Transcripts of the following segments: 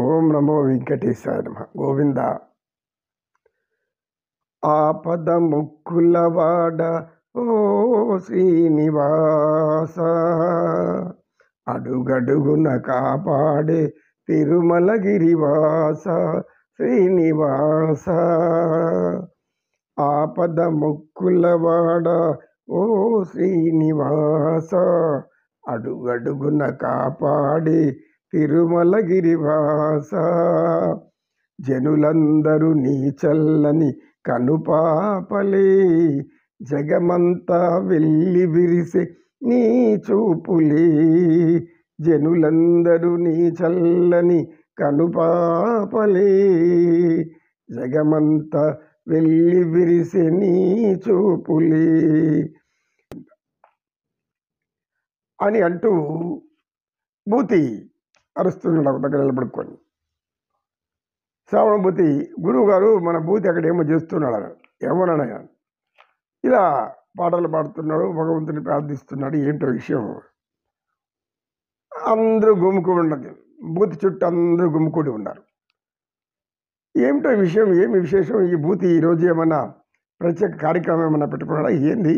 ఓం నమో వెంకటేశాయ నమః. గోవింద ఆపద ముక్కులవాడ ఓ శ్రీనివాస, అడుగడుగున కాపాడే తిరుమలగిరివాస శ్రీనివాస. ఆపద ముక్కులవాడ ఓ శ్రీనివాస, అడుగడుగున కాపాడే తిరుమలగిరివాస. జనులందరూ నీ చల్లని కనుపాపలే, జగమంతా వెళ్ళి విరిసే నీ చూపులే. జనులందరూ నీ చల్లని కనుపాపలే, జగమంతా వెళ్ళి విరిసే నీ చూపులే అని అంటూ భూతి అరుస్తున్నాడు ఒక దగ్గర నిలబడుకొని. శ్రావణభూతి గురువు గారు మన భూతి అక్కడ ఏమో చేస్తున్నాడు అన్నాడు. ఏమోనయ్యా, ఇలా పాటలు పాడుతున్నాడు, భగవంతుని ప్రార్థిస్తున్నాడు, ఏంటో విషయం. అందరూ గుమ్ముకూడి ఉన్నది, భూతి చుట్టూ అందరూ గుమ్ముకూడి ఉన్నారు. ఏమిటో విషయం, ఏమి విశేషం, ఈ భూతి ఈరోజు ఏమన్నా ప్రత్యేక కార్యక్రమం ఏమన్నా పెట్టుకున్నాడా, ఏంది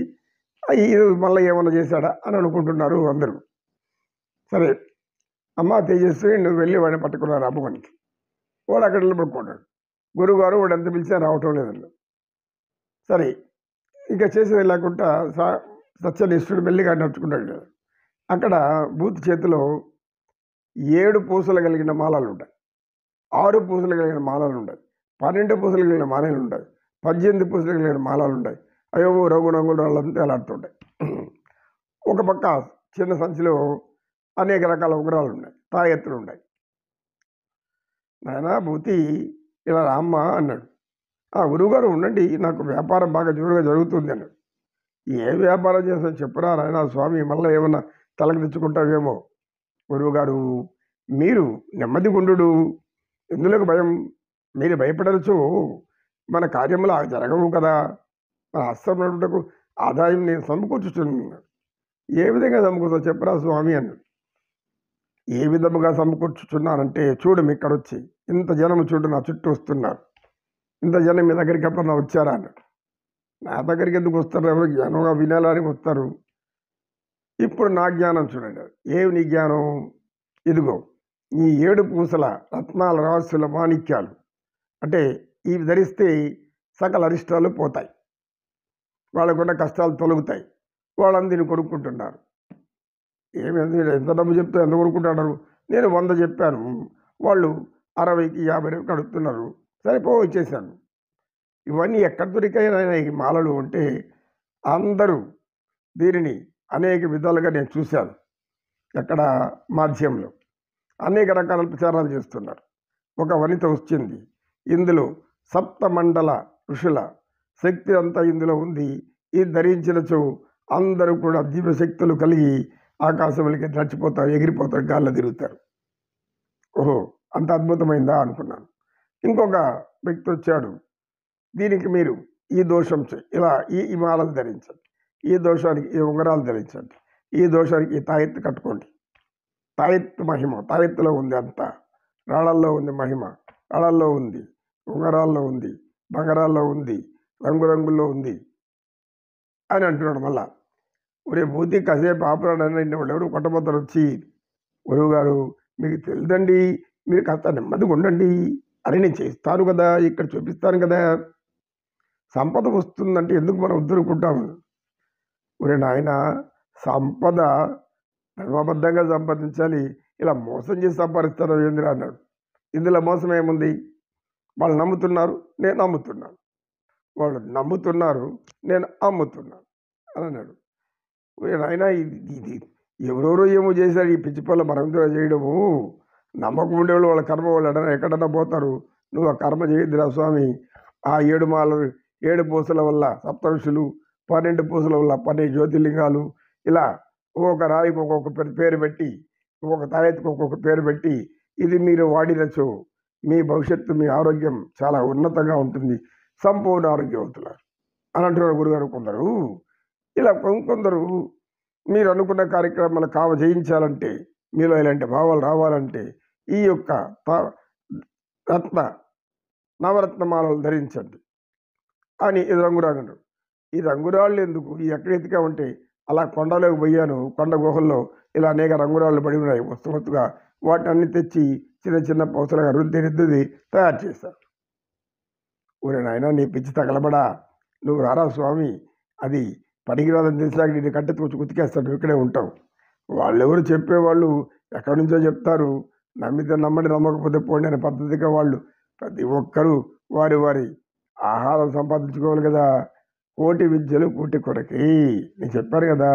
మళ్ళీ ఏమన్నా చేశాడా అని అనుకుంటున్నారు అందరూ. సరే అమ్మ తేజస్వి, నువ్వు వెళ్ళి వాడిని పట్టుకున్నారు అమ్మగారికి. వాడు అక్కడ నిలబడుకున్నాడు. గురువుగారు వాడు ఎంత పిలిచినా రావటం లేదండి. సరే ఇంకా చేసేది లేకుండా సత్యనిష్ఠుడు మెల్లిగా నడుచుకుంటాడు కదా. అక్కడ భూతి చేతిలో 7 పూసలు కలిగిన మాలలు ఉంటాయి, 6 పూసలు కలిగిన మాలలు ఉంటాయి, 12 పూసలు కలిగిన మాలలు ఉంటాయి, 18 పూసలు కలిగిన మాలలు ఉంటాయి. అయ్యో రంగురంగులు వాళ్ళంతా ఎలాడుతుంటాయి. ఒక పక్క చిన్న సంచిలో అనేక రకాల ఉంగరాలు ఉన్నాయి, తాయెత్తులు ఉన్నాయి. నాయనా భూతి ఇలా రామ్మ అన్నాడు. గురువుగారు ఉండండి, నాకు వ్యాపారం బాగా జోరుగా జరుగుతుంది అన్నాడు. ఏ వ్యాపారం చేస్తాను చెప్పురా నాయనా స్వామి, మళ్ళీ ఏమన్నా తలకు తెచ్చుకుంటావేమో. గురువుగారు మీరు నెమ్మది గుండు, ఎందులోకి భయం, మీరు భయపడచ్చు, మన కార్యములు జరగవు కదా, మన హస్తములకు ఆదాయం నేను సమకూర్చుతున్నాను. ఏ విధంగా సమకూర్చో చెప్పురా స్వామి అన్నాడు. ఏ విధముగా సమకూర్చుతున్నానంటే చూడు, ఇక్కడ వచ్చి ఇంత జనం చూడు నా చుట్టూ వస్తున్నారు, ఇంత జనం మీ దగ్గరికి ఎప్పుడన్నా వచ్చారా అన్నాడు. నా దగ్గరికి ఎందుకు వస్తారు, ఎవరు జ్ఞానంగా వినాలని వస్తారు. ఇప్పుడు నా జ్ఞానం చూడండి. ఏమి నీ జ్ఞానం, ఇదిగో ఈ 7 పూసల రత్నాల రహస్యుల మాణిక్యాలు, అంటే ఇవి ధరిస్తే సకల అరిష్టాలు పోతాయి, వాళ్ళకున్న కష్టాలు తొలగుతాయి, వాళ్ళందరినీ కొనుక్కుంటున్నారు. ఏమి ఎంత డబ్బు చెప్తే ఎంత కొనుక్కుంటున్నారు, నేను 100 చెప్పాను, వాళ్ళు 60కి 50 కడుగుతున్నారు, సరిపో ఇచ్చేసాను. ఇవన్నీ ఎక్కడ దొరికాయన ఈ మాలలు అంటే అందరూ దీనిని అనేక విధాలుగా నేను చూశాను. ఎక్కడ మాధ్యమంలో అనేక రకాల ప్రచారాలు చేస్తున్నారు. ఒక వనిత వచ్చింది, ఇందులో 7 మండల ఋషుల శక్తి అంతా ఇందులో ఉంది, ఇది ధరించినచో అందరూ కూడా దివ్య శక్తులు కలిగి ఆకాశంలోకి నడిచిపోతారు, ఎగిరిపోతారు, గాల్లో తిరుగుతారు. ఓహో అంత అద్భుతమైందా అనుకున్నాను. ఇంకొక వ్యక్తి వచ్చాడు, దీనికి మీరు ఈ దోషం ఇలా ఈ మాలలు ధరించండి, ఈ దోషానికి ఈ ఉంగరాలు ధరించండి, ఈ దోషానికి ఈ తాయెత్తు కట్టుకోండి. తాయెత్తు మహిమ, తాయెత్తులో ఉంది, అంతా రాళ్ళల్లో ఉంది మహిమ, రాళ్ళల్లో ఉంది, ఉంగరాల్లో ఉంది, బంగారాల్లో ఉంది, రంగురంగుల్లో ఉంది అని అంటున్నాడు. మళ్ళా ఒరే భూతి కాసేపు ఆపరాడని వాళ్ళు ఎవరు కొట్టబోతారు వచ్చి, గురువుగారు మీకు తెలియదండి, మీరు కాస్త నెమ్మదిగా ఉండండి అని నేను చేస్తాను కదా, ఇక్కడ చూపిస్తాను కదా, సంపద వస్తుందంటే ఎందుకు మనం వదులుకుంటాము. ఒరే నాయన, సంపద ధర్మబద్ధంగా సంపాదించాలి, ఇలా మోసం చేసి సంపాదిస్తారు ఏందిరా అన్నాడు. ఇందులో మోసం ఏముంది, వాళ్ళు నమ్ముతున్నారు, నేను అమ్ముతున్నాను, వాళ్ళు నమ్ముతున్నారు, నేను అమ్ముతున్నాను అని అన్నాడు. నాయన ఇది ఎవరెవరో ఏమో చేశారు, ఈ పిచ్చిపల్ల మనందరూ చేయడము, నమ్మకం ఉండేవాళ్ళు వాళ్ళ కర్మ వాళ్ళు ఎక్కడన్నా పోతారు, నువ్వు ఆ కర్మ చేయొద్దురా స్వామి. ఆ 7 మాలలు 7 పూసల వల్ల సప్తఋషులు, 12 పూసల వల్ల 12 జ్యోతిర్లింగాలు, ఇలా ఒక్కొక్క రాయికి ఒక్కొక్క పేరు పెట్టి, ఒక్కొక్క తాయెత్తుకు ఒక్కొక్క పేరు పెట్టి, ఇది మీరు వాడినచో మీ భవిష్యత్తు, మీ ఆరోగ్యం చాలా ఉన్నతంగా ఉంటుంది, సంపూర్ణ ఆరోగ్యవంతులారు అని అంటున్నారు గురుగారు. కొందరు ఇలా కొందరు మీరు అనుకున్న కార్యక్రమాలు జయించాలంటే, మీలో ఇలాంటి భావాలు రావాలంటే ఈ యొక్క రత్న నవరత్నమాలలు ధరించండి అని ఇది రంగురాళ్ళు అన్నాడు. ఈ రంగురాళ్ళు ఎందుకు, ఈ ఎక్కడ ఎతికా ఉంటే అలా కొండలోకి పోయాను, కొండ గుహల్లో ఇలా అనేక రంగురాళ్ళు పడి ఉన్నాయి వస్తుగా. వాటిని అన్ని తెచ్చి చిన్న చిన్న పూసలుగా రుద్ది తయారు చేశారు. ఊరే నాయన, నీ పిచ్చి తగలబడా, నువ్వు రారా స్వామి, అది పనికిరాదని తెలిసాక నేను కట్టెత్తుకొచ్చి ఉతికేస్తాను, నువ్వు ఇక్కడే ఉంటావు. వాళ్ళెవరు చెప్పేవాళ్ళు ఎక్కడి నుంచో చెప్తారు, నమ్మితే నమ్మండి, నమ్మకపోతే పోండి అనే పద్ధతిగా వాళ్ళు ప్రతి ఒక్కరూ వారి వారి ఆహారం సంపాదించుకోవాలి కదా. కోటి విద్యలు కూటి కొరకి నేను చెప్పాను కదా.